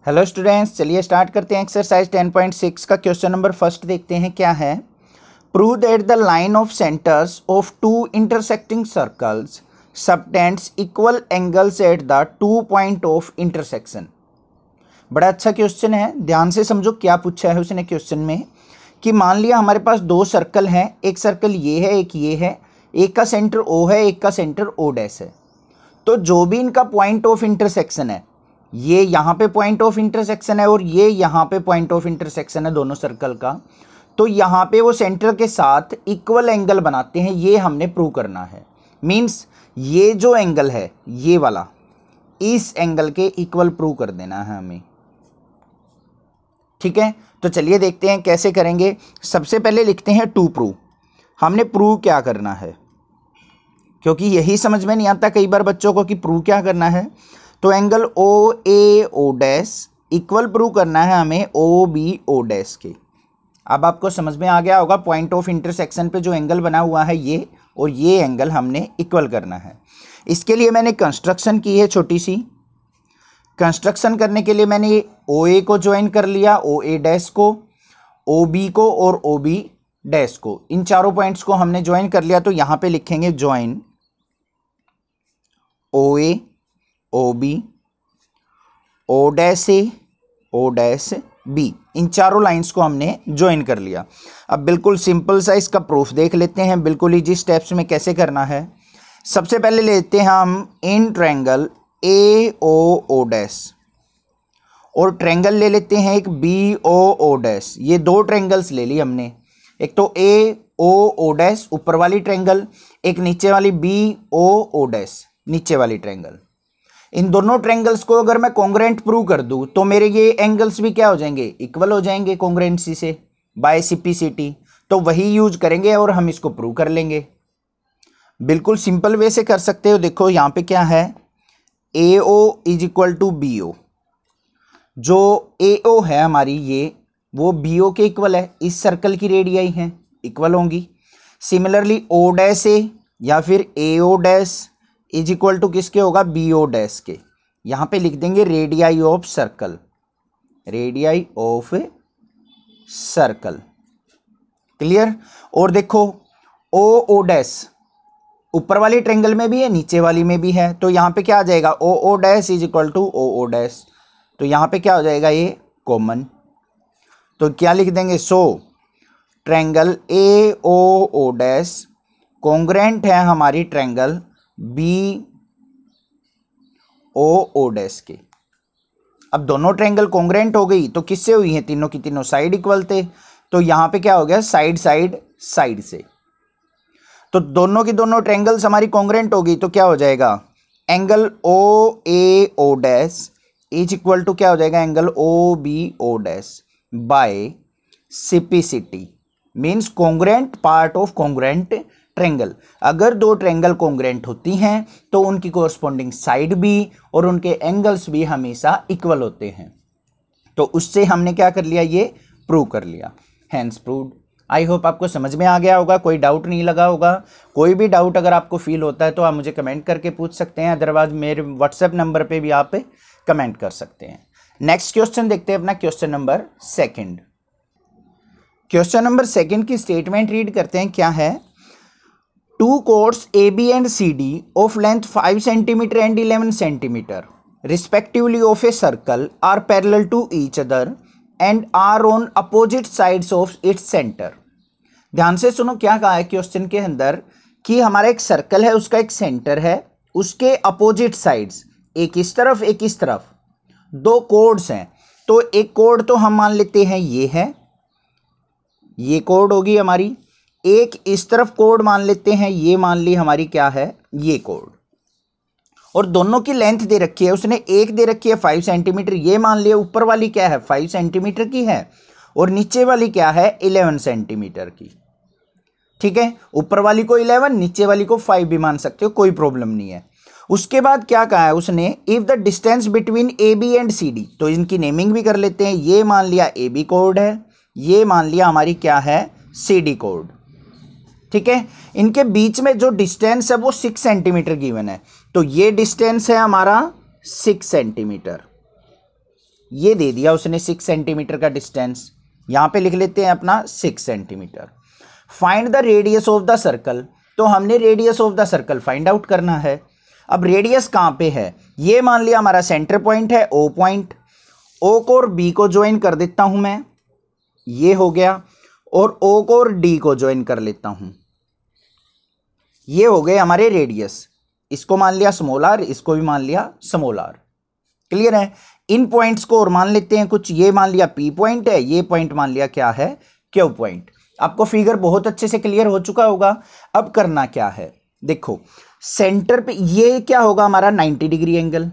Hello students, चलिए start करते हैं। एक्सरसाइज 10.6 का क्वेश्चन नंबर फर्स्ट देखते हैं क्या है। Prove that the line of centres of two intersecting circles subtends equal angles at the 2 point of intersection. बड़ा अच्छा क्वेश्चन है, ध्यान से समझो क्या पूछा है उसने क्वेश्चन में। कि मान लिया हमारे पास दो सर्कल हैं, एक सर्कल ये है एक ये है, एक का सेंटर ओ है एक का सेंटर ओ डैश है। तो जो भी इनका पॉइंट ऑफ इंटरसेक्शन है, ये यहाँ पे पॉइंट ऑफ इंटरसेक्शन है और ये यहाँ पे पॉइंट ऑफ इंटरसेक्शन है दोनों सर्कल का, तो यहाँ पे वो सेंटर के साथ इक्वल एंगल बनाते हैं, ये हमने प्रूव करना है। मींस ये जो एंगल है ये वाला, इस एंगल के इक्वल प्रूव कर देना है हमें। ठीक है, तो चलिए देखते हैं कैसे करेंगे। सबसे पहले लिखते हैं टू प्रूव। हमने प्रूव क्या करना है, क्योंकि यही समझ में नहीं आता कई बार बच्चों को कि प्रूव क्या करना है। तो angle O A O dash equal prove करना है हमें ओ बी ओ डैश के। अब आपको समझ में आ गया होगा, पॉइंट ऑफ इंटरसेक्शन पे जो एंगल बना हुआ है ये और ये एंगल हमने इक्वल करना है। इसके लिए मैंने कंस्ट्रक्शन की है छोटी सी। कंस्ट्रक्शन करने के लिए मैंने ओ ए को ज्वाइन कर लिया, ओ ए डैश को, ओ बी को और ओ बी डैश को। इन चारों पॉइंट्स को हमने ज्वाइन कर लिया। तो यहाँ पे लिखेंगे join O A O B O dash A O dash B. इन चारों लाइंस को हमने ज्वाइन कर लिया। अब बिल्कुल सिंपल सा इसका प्रूफ देख लेते हैं, बिल्कुल इजी स्टेप्स में कैसे करना है। सबसे पहले लेते हैं हम इन triangle A O O dash और ट्रायंगल ले लेते हैं एक बी ओ ओ डैश। ये दो ट्रायंगल्स ले ली हमने, एक तो ए ओ ओ डैश ऊपर वाली ट्रायंगल, एक नीचे वाली बी ओ ओ डैश नीचे वाली ट्रायंगल। इन दोनों ट्रायंगल्स को अगर मैं कॉन्ग्रुएंट प्रूव कर दूं तो मेरे ये एंगल्स भी क्या हो जाएंगे, इक्वल हो जाएंगे कॉन्ग्रुएंसी से बाय सीपीसीटी। तो वही यूज करेंगे और हम इसको प्रूव कर लेंगे। बिल्कुल सिंपल वे से कर सकते हो। देखो यहाँ पे क्या है, A O is equal to B O. जो ए ओ है हमारी ये, वो बी ओ के इक्वल है, इस सर्कल की रेडियाई है, इक्वल होंगी। सिमिलरली ओ डैश ए या फिर A O dash is equal to किसके होगा, बी ओ डैश के। यहाँ पे लिख देंगे radii of circle, radii of circle. Clear. और देखो ओ ओ डैश ऊपर वाली ट्रायंगल में भी है नीचे वाली में भी है, तो यहाँ पे क्या आ जाएगा, O O dash is equal to O O dash. तो यहाँ पे क्या हो जाएगा, ये कॉमन। तो क्या लिख देंगे, so triangle A O O dash congruent है हमारी triangle B O O dash के। अब दोनों ट्रायंगल कॉन्ग्रुएंट हो गई तो किससे हुई है, तीनों की तीनों साइड इक्वल थे। तो यहां पे क्या हो गया, साइड साइड साइड से। तो दोनों की दोनों ट्रायंगल्स हमारी कॉन्ग्रुएंट हो गई तो क्या हो जाएगा, angle O A O dash is equal to क्या हो जाएगा, angle O B O dash by CPCT. Means congruent part of congruent triangle. अगर दो ट्रायंगल कॉन्ग्रुएंट होती हैं तो उनकी कोरस्पॉन्डिंग साइड भी और उनके एंगल्स भी हमेशा इक्वल होते हैं। तो उससे हमने क्या कर लिया, ये प्रूव कर लिया, हैंस प्रूव्ड। आई होप आपको समझ में आ गया होगा, कोई डाउट नहीं लगा होगा। कोई भी डाउट अगर आपको फील होता है तो आप मुझे कमेंट करके पूछ सकते हैं, अदरवाइज मेरे व्हाट्सएप नंबर पर भी आप कमेंट कर सकते हैं। नेक्स्ट क्वेश्चन देखते हैं अपना, question number second. Question number second की स्टेटमेंट रीड करते हैं क्या है। Two chords AB and CD of length 5 cm and 11 cm respectively of a circle are parallel to each other and are on opposite sides of its center। ध्यान से सुनो क्या कहा है क्वेश्चन के अंदर, कि हमारा एक सर्कल है, उसका एक सेंटर है, उसके अपोजिट साइड्स, एक इस तरफ एक इस तरफ, दो कोर्ड्स हैं। तो एक कोर्ड तो हम मान लेते हैं ये है, ये कोर्ड होगी हमारी। एक इस तरफ कोड मान लेते हैं, ये मान ली हमारी क्या है, ये कोड। और दोनों की लेंथ दे रखी है, उसने एक दे रखी है 5 सेंटीमीटर, ये मान लिया ऊपर वाली क्या है 5 सेंटीमीटर की है और नीचे वाली क्या है 11 सेंटीमीटर की। ठीक है, ऊपर वाली को 11 नीचे वाली को 5 भी मान सकते हो, कोई प्रॉब्लम नहीं है। उसके बाद क्या कहा है उसने, if the distance between A B and C D. तो इनकी नेमिंग भी कर लेते हैं। ये मान लिया ए बी कोड है, ये मान लिया हमारी क्या है सी डी कोड। ठीक है, इनके बीच में जो डिस्टेंस है वो 6 सेंटीमीटर गिवन है। तो ये डिस्टेंस है हमारा 6 सेंटीमीटर। ये दे दिया उसने 6 सेंटीमीटर का डिस्टेंस, यहां पे लिख लेते हैं अपना 6 centimetre. Find the radius of the circle, तो हमने radius of the circle find out करना है। अब रेडियस कहां पे है, ये मान लिया हमारा सेंटर पॉइंट है ओ पॉइंट, ओ को और बी को ज्वाइन कर देता हूं मैं, ये हो गया, और ओ को और डी को ज्वाइन कर लेता हूं, ये हो गए हमारे रेडियस। इसको मान लिया स्मॉल आर, इसको भी मान लिया स्मॉल आर। क्लियर है। इन पॉइंट्स को और मान लेते हैं कुछ, ये मान लिया पी पॉइंट है, ये पॉइंट मान लिया क्या है, क्यू पॉइंट। आपको फिगर बहुत अच्छे से क्लियर हो चुका होगा। अब करना क्या है, देखो सेंटर पे ये क्या होगा हमारा 90 डिग्री एंगल,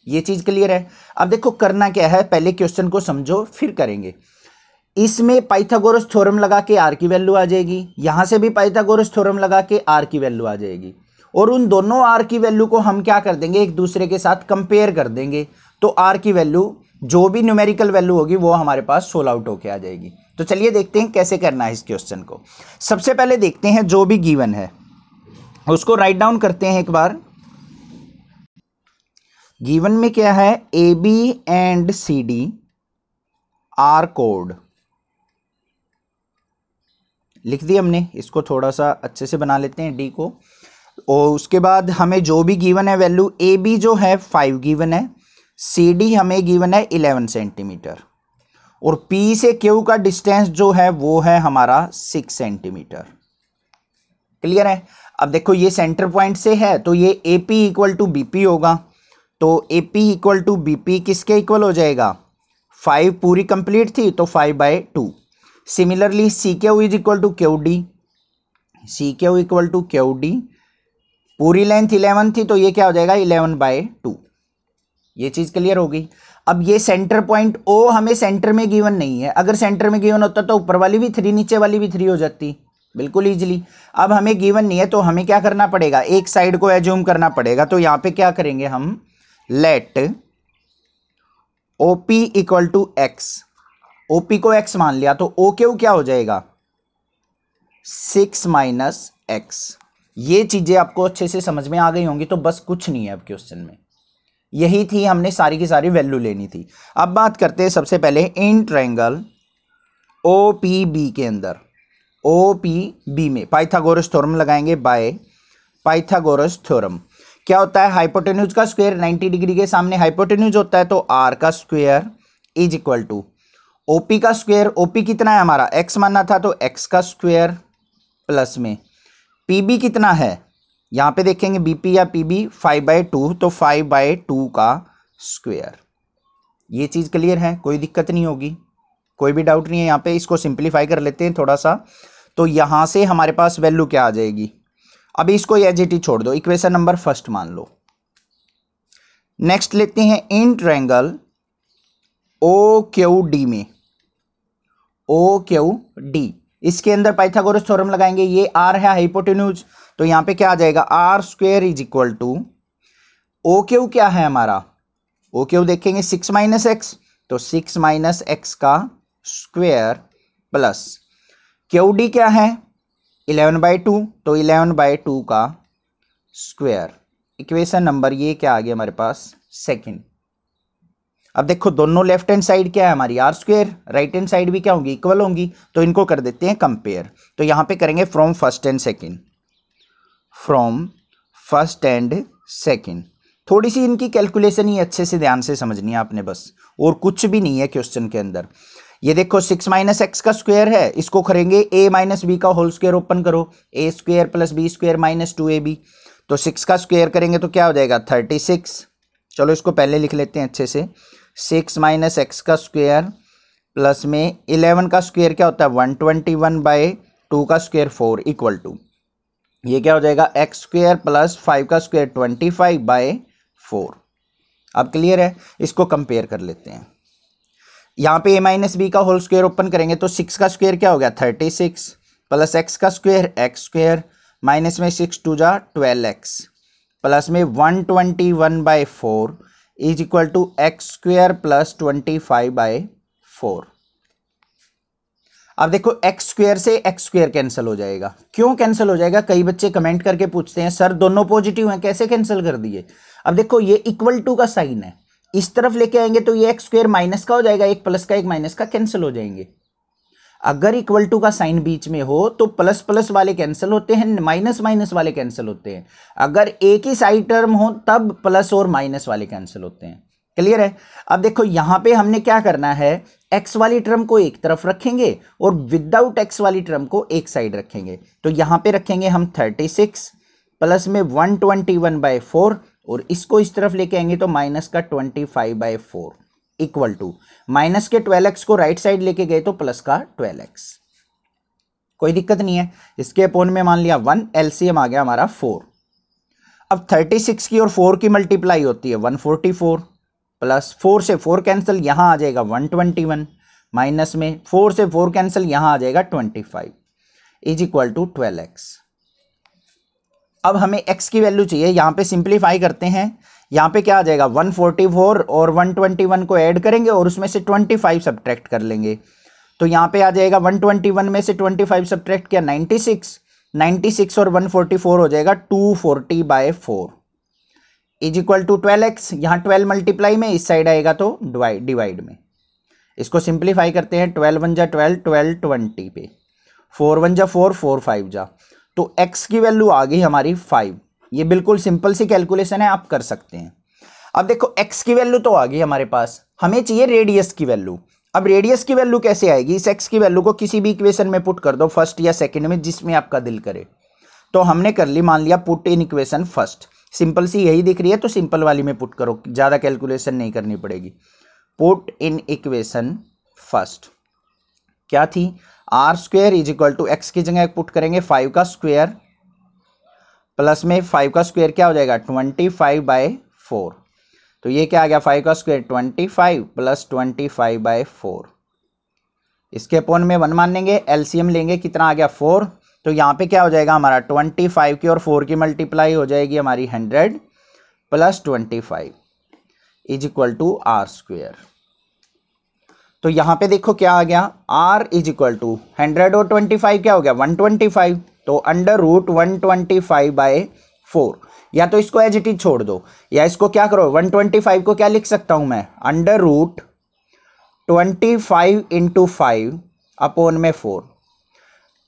ये चीज क्लियर है। अब देखो करना क्या है, पहले क्वेश्चन को समझो फिर करेंगे। इसमें पाइथागोरस थ्योरम लगा के आर की वैल्यू आ जाएगी, यहां से भी पाइथागोरस थ्योरम लगा के आर की वैल्यू आ जाएगी, और उन दोनों आर की वैल्यू को हम क्या कर देंगे, एक दूसरे के साथ कंपेयर कर देंगे, तो आर की वैल्यू जो भी न्यूमेरिकल वैल्यू होगी वो हमारे पास सोल्व आउट होके आ जाएगी। तो चलिए देखते हैं कैसे करना है इस क्वेश्चन को। सबसे पहले देखते हैं जो भी गिवन है उसको राइट डाउन करते हैं एक बार। गिवन में क्या है, A B and C D are कोड लिख दिया हमने, इसको थोड़ा सा अच्छे से बना लेते हैं डी को। और उसके बाद हमें जो भी गिवन है वैल्यू, ए बी जो है 5 गिवन है, सी डी हमें गिवन है 11 सेंटीमीटर, और पी से क्यू का डिस्टेंस जो है वो है हमारा 6 सेंटीमीटर। क्लियर है। अब देखो ये सेंटर पॉइंट से है तो ये A P equal to B P होगा, तो A P equal to B P किसके इक्वल हो जाएगा, 5 पूरी कंप्लीट थी तो 5/2। Similarly C Q is equal to Q D, C Q equal to Q D, पूरी लेंथ 11 थी तो ये क्या हो जाएगा 11/2। ये चीज क्लियर होगी। अब ये सेंटर पॉइंट ओ हमें सेंटर में गिवन नहीं है, अगर सेंटर में गिवन होता तो ऊपर वाली भी 3 नीचे वाली भी 3 हो जाती बिल्कुल इजीली। अब हमें गिवन नहीं है तो हमें क्या करना पड़ेगा, एक साइड को एज्यूम करना पड़ेगा। तो यहां पे क्या करेंगे हम, let OP equal to x, OP को x मान लिया तो OQ क्या हो जाएगा 6 - x। ये चीजें आपको अच्छे से समझ में आ गई होंगी, तो बस कुछ नहीं है अब क्वेश्चन में, यही थी, हमने सारी की सारी वैल्यू लेनी थी। अब बात करते हैं सबसे पहले इन ट्रायंगल OPB के अंदर, OPB में पाइथागोरस थ्योरम लगाएंगे बाय पाइथागोरस थ्योरम। क्या होता है, हाइपोटेन्यूज का स्क्वायर 90 डिग्री के सामने हाइपोटेन्यूज होता है, तो आर का square is equal to OP का स्क्वायर, OP कितना है हमारा x मानना था तो x का स्क्वायर प्लस में PB कितना है, यहां पे देखेंगे BP या PB 5/2 तो 5/2 का स्क्वायर। ये चीज क्लियर है, कोई दिक्कत नहीं होगी, कोई भी डाउट नहीं है। यहां पे इसको सिंप्लीफाई कर लेते हैं थोड़ा सा, तो यहां से हमारे पास वैल्यू क्या आ जाएगी, अभी इसको एज इट इज छोड़ दो, इक्वेशन नंबर फर्स्ट मान लो। नेक्स्ट लेते हैं इन ट्रायंगल OQD में, OQD इसके अंदर पाइथागोरस थ्योरम लगाएंगे। ये आर है हाइपोटेन्यूज, तो यहां पे क्या आ जाएगा R square is equal to OQ क्या है हमारा, OQ देखेंगे 6 - x, तो 6 - x का स्क्वायर प्लस QD क्या है 11/2 तो 11/2 का स्क्वायर। इक्वेशन नंबर ये क्या आ गया हमारे पास सेकंड। अब देखो दोनों लेफ्ट हैंड साइड क्या है हमारी R square, right hand side भी क्या होंगी इक्वल होंगी, तो इनको कर देते हैं कंपेयर। तो यहां पे करेंगे from first and second, from first and second. थोड़ी सी इनकी कैलकुलेशन ही अच्छे से ध्यान से समझनी है आपने बस, और कुछ भी नहीं है क्वेश्चन के अंदर। ये देखो 6 - x का स्क्वायर है, इसको करेंगे a - b का होल स्क्वायर, ओपन करो a² + b² - 2ab, तो 6 का स्क्वायर करेंगे तो क्या हो जाएगा 36। चलो इसको पहले लिख लेते हैं अच्छे से, 6 - x का स्क्वायर प्लस में 11 का स्क्वायर क्या होता है 121/2 का स्क्वायर 4 इक्वल टू ये क्या हो जाएगा x² + 5 का स्क्वायर 25/4। अब क्लियर है, इसको कंपेयर कर लेते हैं। यहां पे a - b का होल स्क्वायर ओपन करेंगे तो 6 का स्क्वायर क्या हो गया 36 प्लस x का स्क्वायर x² माइनस में 6 × 2 = 12x प्लस में 121/4 इज इक्वल टू x² + 25/4। अब देखो x² से x² कैंसिल हो जाएगा। क्यों कैंसिल हो जाएगा, कई बच्चे कमेंट करके पूछते हैं सर दोनों पॉजिटिव हैं कैसे कैंसिल कर दिए। अब देखो ये इक्वल टू का साइन है, इस तरफ लेके आएंगे तो ये एक्स स्क्वायर माइनस का हो जाएगा, एक प्लस का एक माइनस का कैंसिल हो जाएंगे। अगर इक्वल टू का साइन बीच में हो तो प्लस प्लस वाले कैंसिल होते हैं, माइनस माइनस वाले कैंसिल होते हैं। अगर एक ही साइड टर्म हो तब प्लस और माइनस वाले कैंसिल होते हैं। क्लियर है? अब देखो यहां पे हमने क्या करना है, एक्स वाली टर्म को एक तरफ रखेंगे और विदाउट एक्स वाली टर्म को एक साइड रखेंगे। तो यहां पे रखेंगे हम 36 प्लस में 121/4 और इसको इस तरफ लेके आएंगे तो माइनस का 25/4 इक्वल टू माइनस के 12x को राइट साइड लेके गए तो प्लस का 12x। कोई दिक्कत नहीं है। इसके अपोन में मान लिया 1, एलसीएम आ गया हमारा 4। अब 36 की और 4 की मल्टीप्लाई होती है 144 प्लस 4 से 4 कैंसिल, यहां आ जाएगा 121 माइनस में 4 से 4 कैंसिल, यहां आ जाएगा 25 इज इक्वल टू 12x। अब हमें x की वैल्यू चाहिए, यहां पे सिंप्लीफाई करते हैं। यहां पे क्या आ जाएगा 144 और 121 को ऐड करेंगे और उसमें से 25 सब्ट्रैक्ट कर लेंगे। तो यहां पे आ जाएगा 121 में से 25 सब्ट्रैक्ट किया 96 और 144 हो जाएगा 240/4 इज इक्वल टू 12x। यहां 12 मल्टीप्लाई में, इस साइड आएगा तो डिवाइड में। इसको सिंप्लीफाई करते हैं, 12 1 जा 12, 12 20 पे, 4 1 जा 4, 4 5 जा, तो x की वैल्यू आ गई हमारी 5। ये बिल्कुल सिंपल सी कैलकुलेशन है, आप कर सकते हैं। अब देखो x की वैल्यू तो आ गई हमारे पास, हमें चाहिए रेडियस की वैल्यू। अब रेडियस की वैल्यू कैसे आएगी, इस x की वैल्यू को किसी भी इक्वेशन में पुट कर दो, फर्स्ट या सेकंड में, जिसमें आपका दिल करे। तो हमने कर ली, मान लिया put in equation first, simple सी यही दिख रही है तो सिंपल वाली में पुट करो, ज़्यादा कैलकुलेशन नहीं करनी पड़ेगी। पुट इन इक्वेशन फर्स्ट क्या थी, R square is equal to x की जगह पुट करेंगे 5 का स्क्वेयर प्लस में 5 का स्क्वेयर क्या हो जाएगा 25/4। तो ये क्या आ गया 5 का स्क्वेयर 25 प्लस 25/4। इसके अपोन में 1 मान लेंगे, एलसीएम लेंगे, कितना आ गया 4। तो यहाँ पे क्या हो जाएगा हमारा 25 की और 4 की मल्टीप्लाई हो जाएगी हमारी 100 plus 25 is equal to R square. तो यहां पे देखो क्या आ गया, r इज इक्वल टू 100 और 25 क्या हो गया 125, तो अंडर रूट 125/4। या तो इसको एज इट इज छोड़ दो, या इसको क्या करो 125 को क्या लिख सकता हूं मैं, अंडर रूट 25 × 5 अपोन में 4।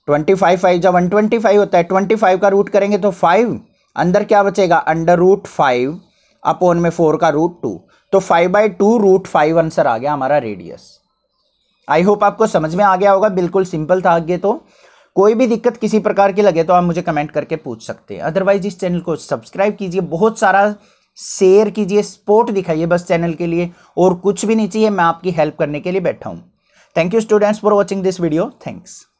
25 5 जब 125 होता है, 25 का रूट करेंगे तो 5, अंदर क्या बचेगा अंडर रूट 5 अपोन में 4 का रूट 2, तो 5/2 रूट 5 आंसर आ गया हमारा रेडियस। आई होप आपको समझ में आ गया होगा, बिल्कुल सिंपल था। आगे तो कोई भी दिक्कत किसी प्रकार की लगे तो आप मुझे कमेंट करके पूछ सकते हैं। अदरवाइज इस चैनल को सब्सक्राइब कीजिए, बहुत सारा शेयर कीजिए, सपोर्ट दिखाइए बस चैनल के लिए, और कुछ भी नहीं चाहिए, मैं आपकी हेल्प करने के लिए बैठा हूं। Thank you students for watching this video, thanks.